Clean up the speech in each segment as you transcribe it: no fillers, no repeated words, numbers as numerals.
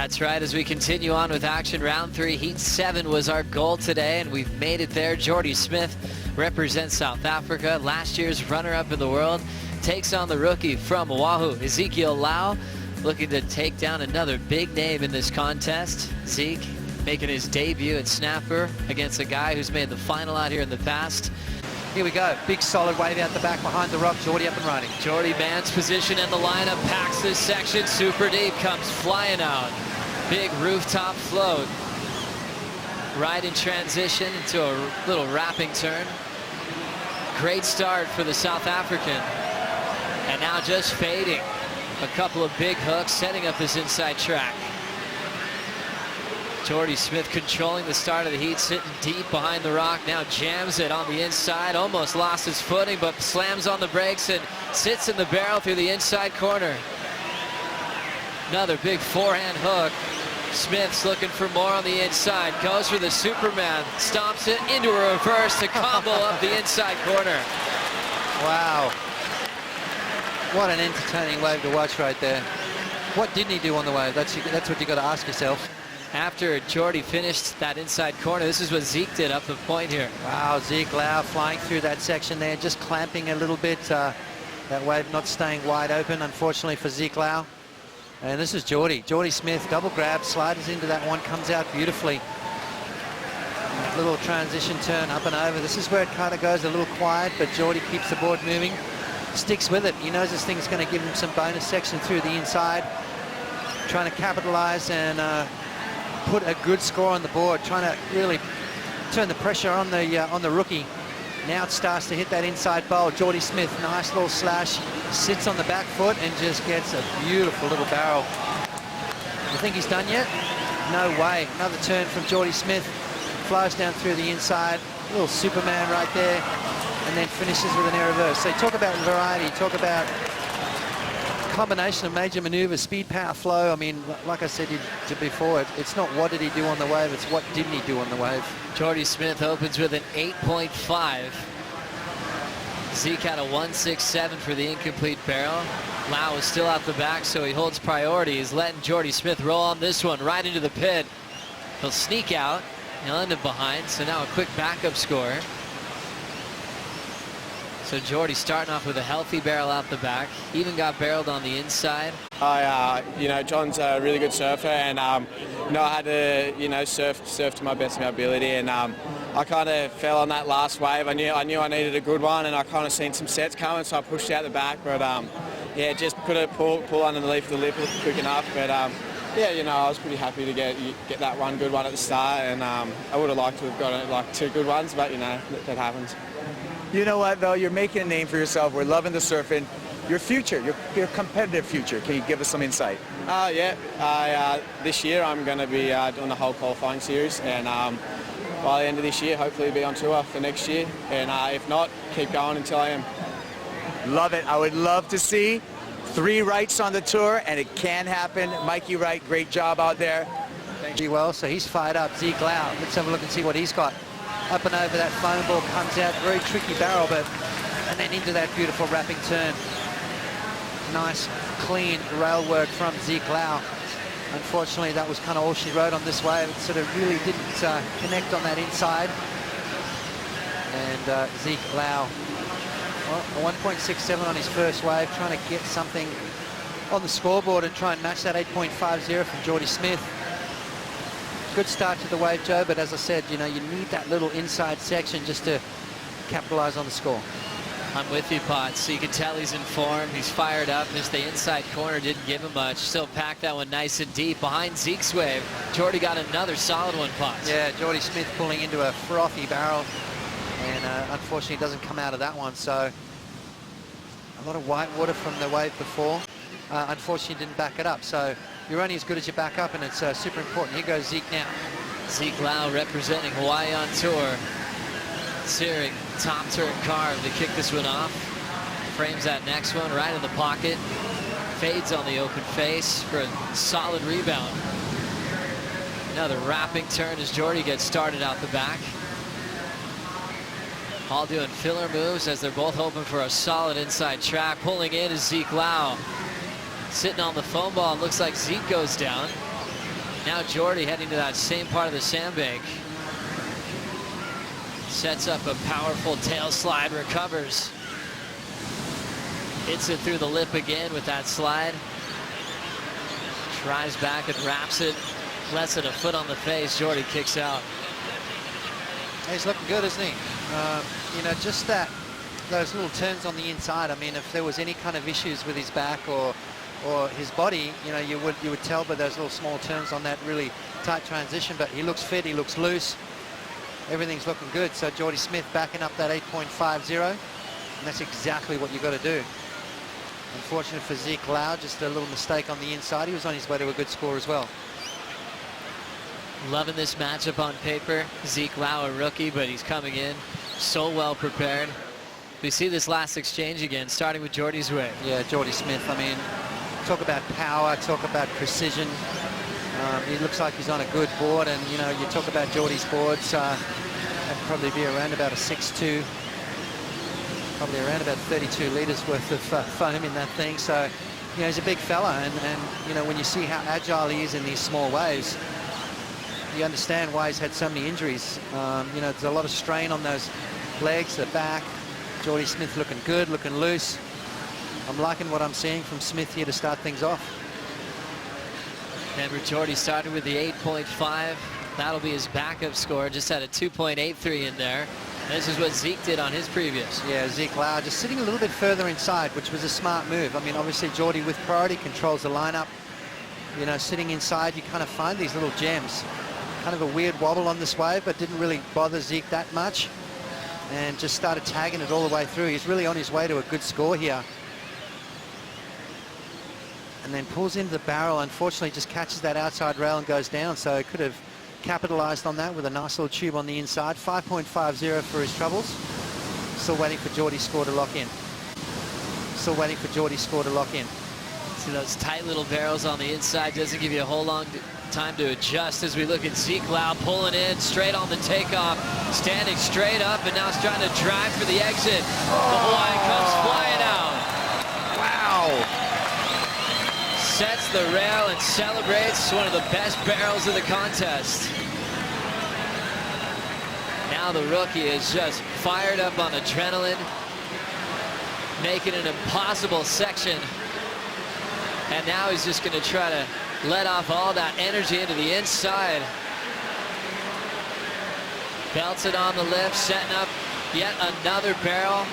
That's right, as we continue on with action, round 3, heat 7 was our goal today, and we've made it there. Jordy Smith represents South Africa, last year's runner-up in the world, takes on the rookie from Oahu, Ezekiel Lau, looking to take down another big name in this contest. Zeke making his debut at snapper against a guy who's made the final out here in the past. Here we go, big solid wave out the back behind the rock. Jordy up and running. Jordy man's position in the lineup, packs this section super deep, comes flying out. Big rooftop float. Right in transition into a little wrapping turn. Great start for the South African. And now just fading. A couple of big hooks, setting up this inside track. Jordy Smith controlling the start of the heat, sitting deep behind the rock, now jams it on the inside, almost lost his footing, but slams on the brakes and sits in the barrel through the inside corner. Another big forehand hook. Smith's looking for more on the inside, goes for the Superman, stomps it into a reverse to combo up the inside corner. Wow. What an entertaining wave to watch right there. What didn't he do on the wave? That's what you got to ask yourself. After Jordy finished that inside corner, this is what Zeke did up the point here. Wow, Zeke Lau flying through that section there, just clamping a little bit. That wave not staying wide open, unfortunately, for Zeke Lau. And this is Jordy Smith, double grab, sliders into that one, comes out beautifully. Little transition turn up and over. This is where it kind of goes a little quiet, but Jordy keeps the board moving, sticks with it. He knows this thing's going to give him some bonus section through the inside, trying to capitalize and put a good score on the board, trying to really turn the pressure on the rookie. Now it starts to hit that inside bowl. Jordy Smith, nice little slash, sits on the back foot and just gets a beautiful little barrel. You think he's done yet? No way. Another turn from Jordy Smith, flies down through the inside, little Superman right there, and then finishes with an air reverse. So talk about variety, talk about combination of major maneuvers, speed, power, flow. I mean, like I said before, it's not what did he do on the wave, it's what didn't he do on the wave. Jordy Smith opens with an 8.5. Zeke had a 1.67 for the incomplete barrel. Lau is still out the back, so he holds priority. He's letting Jordy Smith roll on this one, right into the pit. He'll sneak out, he'll end up behind, so now a quick backup score. So Jordy starting off with a healthy barrel out the back, even got barreled on the inside. John's a really good surfer, and I had to, surf to my best of my ability, and I kind of fell on that last wave. I knew I needed a good one, and I kind of seen some sets coming, so I pushed out the back, but just couldn't pull underneath the lip quick enough. But I was pretty happy to get that one good one at the start, and I would have liked to have got like 2 good ones, but that happens. You know what, though? You're making a name for yourself. We're loving the surfing. Your future, your competitive future, can you give us some insight? This year I'm going to be doing the whole qualifying series, and by the end of this year, hopefully be on tour for next year. And if not, keep going until I am. Love it. I would love to see 3 rights on the tour, and it can happen. Mikey Wright, great job out there. Thank you. Well, so he's fired up. Zeke Lau, let's have a look and see what he's got. Up and over that foam ball, comes out, very tricky barrel, and then into that beautiful wrapping turn. Nice, clean rail work from Zeke Lau. Unfortunately, that was kind of all she wrote on this wave. It sort of really didn't connect on that inside. And Zeke Lau, well, a 1.67 on his first wave, trying to get something on the scoreboard and try and match that 8.50 from Jordy Smith. Good start to the wave, Joe, but as I said, you need that little inside section just to capitalize on the score. I'm with you, Potts. So you can tell he's in form. He's fired up. Just the inside corner didn't give him much. Still packed that one nice and deep behind Zeke's wave. Jordy got another solid one, Potts. Yeah, Jordy Smith pulling into a frothy barrel, and unfortunately doesn't come out of that one. So a lot of white water from the wave before. Unfortunately didn't back it up. So you're only as good as your backup, and it's super important. Here goes Zeke now. Zeke Lau representing Hawaii on tour. Searing top turn carve to kick this one off. Frames that next one right in the pocket. Fades on the open face for a solid rebound. Another wrapping turn as Jordy gets started out the back. All doing filler moves as they're both hoping for a solid inside track. Pulling in is Zeke Lau. Sitting on the foam ball, looks like Zeke goes down. Now Jordy heading to that same part of the sandbank. Sets up a powerful tail slide, recovers. Hits it through the lip again with that slide. Tries back and wraps it. Lets it a foot on the face. Jordy kicks out. He's looking good, isn't he? You know, just those little turns on the inside. I mean, if there was any kind of issues with his back or his body, you know, you would tell by those little small turns on that really tight transition. But he looks fit, he looks loose. Everything's looking good. So Jordy Smith backing up that 8.50, and that's exactly what you've got to do. Unfortunate for Zeke Lau, just a little mistake on the inside. He was on his way to a good score as well. Loving this matchup on paper. Zeke Lau, a rookie, but he's coming in so well prepared. We see this last exchange again, starting with Jordy's way. Yeah, Jordy Smith, I mean, talk about power, talk about precision. He looks like he's on a good board, and, you know, you talk about Jordy's boards, that'd probably be around about a 6'2", probably around about 32 litres worth of foam in that thing. So, you know, he's a big fella, and you know, when you see how agile he is in these small waves, you understand why he's had so many injuries. You know, there's a lot of strain on those legs, the back. Jordy Smith looking good, looking loose. I'm liking what I'm seeing from Smith here to start things off. Remember, Jordy started with the 8.5. That'll be his backup score. Just had a 2.83 in there. This is what Zeke did on his previous. Yeah, Zeke Lau just sitting a little bit further inside, which was a smart move. I mean, obviously Jordy with priority controls the lineup. You know, sitting inside, you kind of find these little gems. Kind of a weird wobble on this wave, but didn't really bother Zeke that much. And just started tagging it all the way through. He's really on his way to a good score here. And then pulls into the barrel. Unfortunately, just catches that outside rail and goes down. So he could have capitalized on that with a nice little tube on the inside. 5.50 for his troubles. Still waiting for Jordy's score to lock in. Still waiting for Jordy's score to lock in. See those tight little barrels on the inside. Doesn't give you a whole long time to adjust as we look at Zeke Lau pulling in straight on the takeoff, standing straight up, and now he's trying to drive for the exit. The Hawaiian comes flying out. Wow. Sets the rail and celebrates one of the best barrels of the contest. Now the rookie is just fired up on adrenaline, making an impossible section. And now he's just going to try to let off all that energy into the inside. Belts it on the lip, setting up yet another barrel.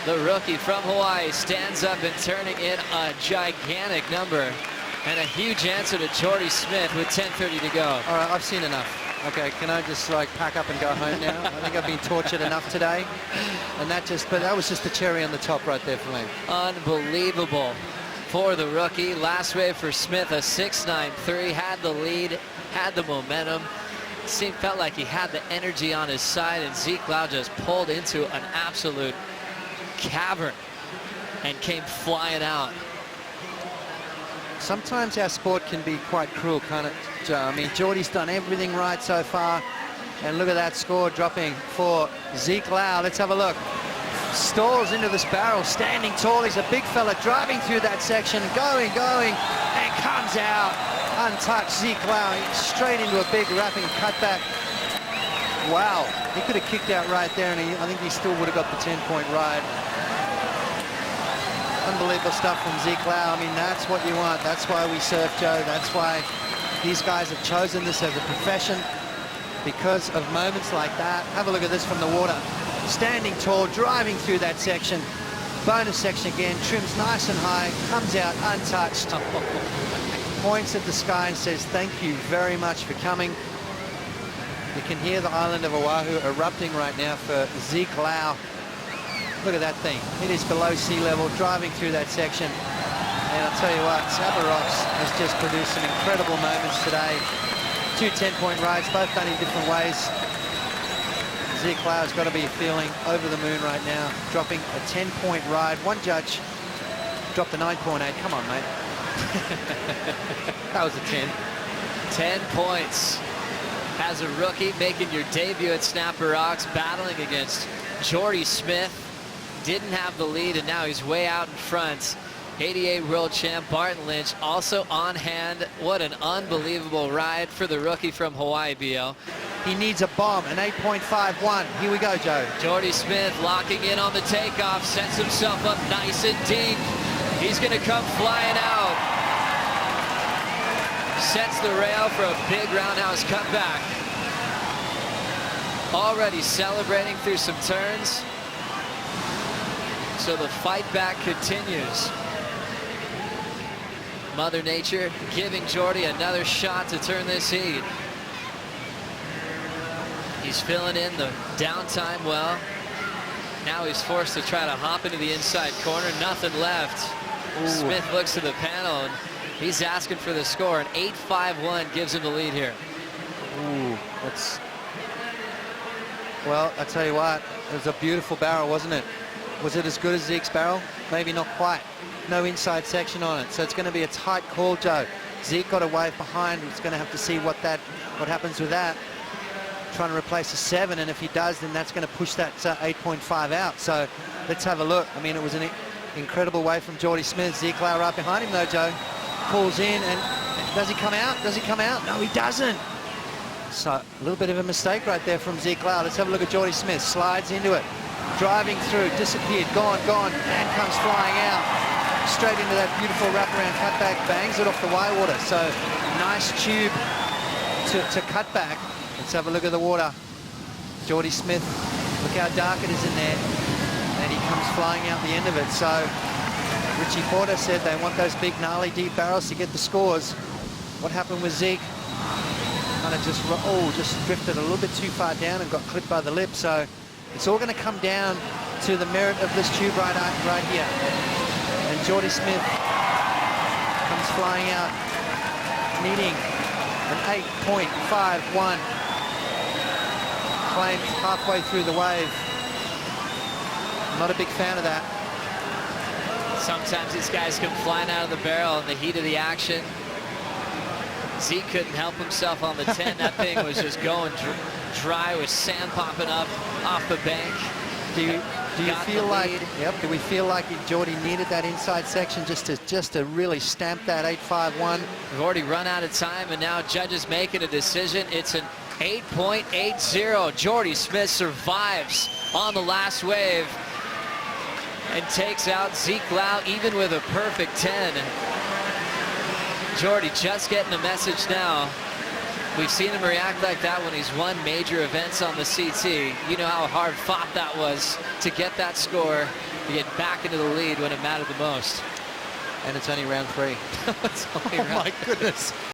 The rookie from Hawaii stands up and turning in a gigantic number. And a huge answer to Jordy Smith with 10:30 to go. All right, I've seen enough. Okay, can I just like pack up and go home now? I think I've been tortured enough today. And that was just the cherry on the top right there for me. Unbelievable for the rookie. Last wave for Smith, a 6.93, had the lead, had the momentum. Felt like he had the energy on his side, and Zeke Lau just pulled into an absolute cavern and came flying out. Sometimes our sport can be quite cruel, can't it, Joe? I mean, Jordy's done everything right so far, and look at that score dropping for Zeke Lau. Let's have a look. Stalls into this barrel, standing tall. He's a big fella driving through that section, going, and comes out untouched. Zeke Lau straight into a big wrapping cutback. Wow, he could have kicked out right there, and I think he still would have got the 10-point ride. Unbelievable stuff from Zeke Lau. I mean, that's what you want. That's why we surf, Joe. That's why these guys have chosen this as a profession, because of moments like that. Have a look at this from the water. Standing tall, driving through that section. Bonus section again, trims nice and high, comes out untouched. Points at the sky and says, thank you very much for coming. You can hear the island of Oahu erupting right now for Zeke Lau. Look at that thing. It is below sea level, driving through that section. And I'll tell you what, Sabarox has just produced some incredible moments today. 2 10-point rides, both done in different ways. Zeke Lau has got to be feeling over the moon right now, dropping a 10-point ride. One judge dropped a 9.8. Come on, mate. That was a 10. 10 points. As a rookie making your debut at Snapper Rocks, battling against Jordy Smith. Didn't have the lead, and now he's way out in front. 88 world champ Barton Lynch also on hand. What an unbelievable ride for the rookie from Hawaii, B.O. He needs a bomb, an 8.51. Here we go, Joe. Jordy Smith locking in on the takeoff, sets himself up nice and deep. He's going to come flying out. Sets the rail for a big roundhouse cutback. Already celebrating through some turns. So the fight back continues. Mother Nature giving Jordy another shot to turn this heat. He's filling in the downtime well. Now he's forced to try to hop into the inside corner. Nothing left. Ooh. Smith looks to the panel and he's asking for the score. An 8.51 gives him the lead here. Ooh, that's... Well, I tell you what, it was a beautiful barrel, wasn't it? Was it as good as Zeke's barrel? Maybe not quite. No inside section on it, so it's going to be a tight call, Joe. Zeke got a wave behind. He's going to have to see what happens with that. Trying to replace a 7, and if he does, then that's going to push that 8.5 out. So let's have a look. I mean, it was an incredible wave from Jordy Smith. Zeke Lau right behind him, though, Joe. Pulls in, and does he come out? Does he come out? No, he doesn't. So a little bit of a mistake right there from Zeke Lau. Let's have a look at Jordy Smith. Slides into it. Driving through, disappeared, gone, and comes flying out. Straight into that beautiful wraparound cutback, bangs it off the Y water. So nice tube to cut back. Let's have a look at the water. Jordy Smith, look how dark it is in there. And he comes flying out the end of it. So Richie Porter said they want those big, gnarly, deep barrels to get the scores. What happened with Zeke? Kind of just drifted a little bit too far down and got clipped by the lip. So it's all going to come down to the merit of this tube right here. And Jordy Smith comes flying out, needing an 8.51. Claimed halfway through the wave. Not a big fan of that. Sometimes these guys come flying out of the barrel in the heat of the action. Zeke couldn't help himself on the 10. That thing was just going dry with sand popping up off the bank. Do you feel like? Yep. Do we feel like Jordy needed that inside section just to really stamp that 8.51? We've already run out of time, and now judges making a decision. It's an 8.80. Jordy Smith survives on the last wave and takes out Zeke Lau even with a perfect 10. Jordy just getting a message now. We've seen him react like that when he's won major events on the CT. You know how hard fought that was to get that score, to get back into the lead when it mattered the most. And it's only round 3. It's only oh my goodness.